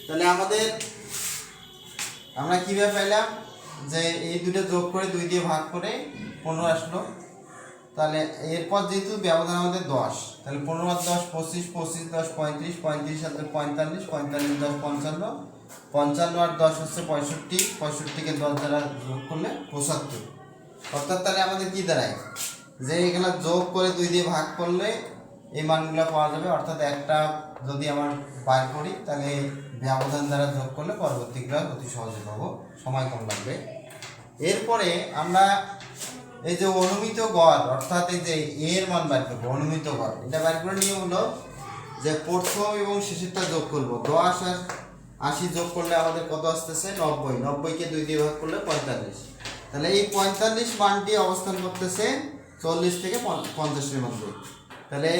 তাহলে আমরা কিভাবে পাইলাম যে এই দুটো যোগ করে 2 দিয়ে ভাগ করে 15 আসলো। তাহলে এরপর যেহেতু ব্যবধান আমাদের 10, তাহলে 15 আর 10 25, 25 10 35, 35 আর 45, 45 10 55, 55 আর 10 হচ্ছে 65, 65 কে 10 দ্বারা যোগ করলে 75। অর্থাৎ তাহলে আমাদের কি দাঁড়ায় যে এখানে যোগ করে 2 দিয়ে ভাগ করলে এই মানগুলো পাওয়া যাবে। অর্থাৎ একটা যদি আমার বার করি তাহলে ব্যবধান দ্বারা যোগ করলে পরবর্তীগুলো অতি সহজে পাবো, সময় কম লাগবে। এরপরে আমরা এই যে অনুমিত গড়, অর্থাৎ এই যে এর মান বার করবো, অনুমিত গড় এটা বার করে নিয়ে হলো যে প্রথম এবং শেষেরটা যোগ করব। 10 আর 80 যোগ করলে আমাদের কত আসতেছে 90, 90 কে 2 দিয়ে ভাগ করলে 45। তাহলে এই 45 মানটি অবস্থান করতেছে 40 থেকে 50 এর মধ্যে। তাহলে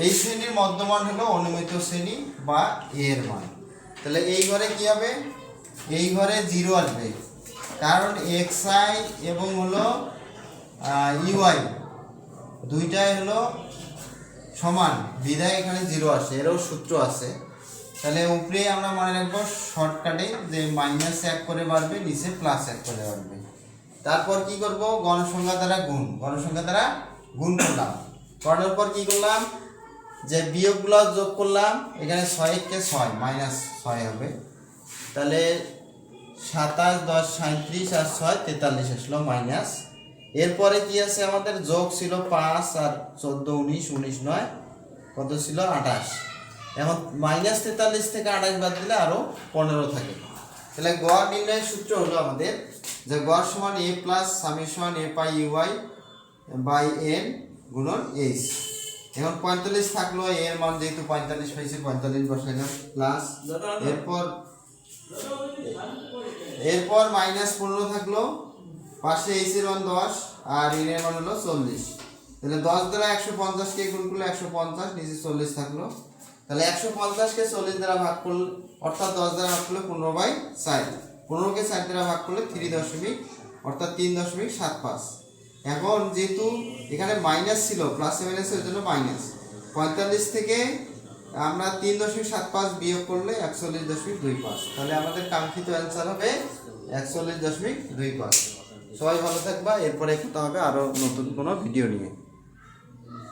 এই শ্রেণীর মধ্যমান হলো অনুমিত শ্রেণী বা এর মান। তাহলে এই ঘরে কি হবে, এই ঘরে 0 আসবে, কারণ xi এবং হলো ইউআই দুইটাই হলো সমান, বিধায় এখানে 0 আসে, এরও সূত্র আছে। তাহলে উপরে আমরা মনে রাখবো শর্টকাটে যে -1 করে বাড়বে, নিচে +1 করে বাড়বে। তারপর কি করব, গণসংখ্যা দ্বারা গুণ করলাম। করার পর কি করলাম যে বিয়োগগুলো যোগ করলাম, এখানে 6 কে 6 -6 হবে। তাহলে 27 10 37 আর 6 43 আসলো মাইনাস। এরপরে কি আছে আমাদের যোগ ছিল 5 আর 14 19 19 9 কত ছিল 28। এখন -43 থেকে 28 বাদ দিলে আরো 15 থাকে। তাহলে গড় নির্ণয়ের সূত্র হলো আমাদের যে গড় সমান a plus summation a pi u i by n গুণন h। এখন 45 থাকলো, এর মান যেহেতু 45 পাইছি 45 বসাইলাম প্লাস, এরপর -15 থাকলো, পাশে h এর মান 10 আর n এর মান হলো 40। তাহলে 10 দ্বারা 150 কে গুণ করলে 150, নিচে 40 থাকলো। তাহলে 150 কে 40 দ্বারা ভাগ করলে, অর্থাৎ 10 দ্বারা ভাগ করলে 15/4, 15 কে 4 দ্বারা ভাগ করলে 3 দশমিক, অর্থাৎ 3.75। এখন যেহেতু এখানে মাইনাস ছিল, প্লাসে মাইনাসে ওই জন্য মাইনাস। 45 থেকে আমরা 3.75 বিয়োগ করলে 41.25। তাহলে আমাদের কাঙ্ক্ষিত অ্যান্সার হবে 41.25। সবাই ভালো থাকবা, এরপরে কথা হবে আরো নতুন কোনো ভিডিও নিয়ে।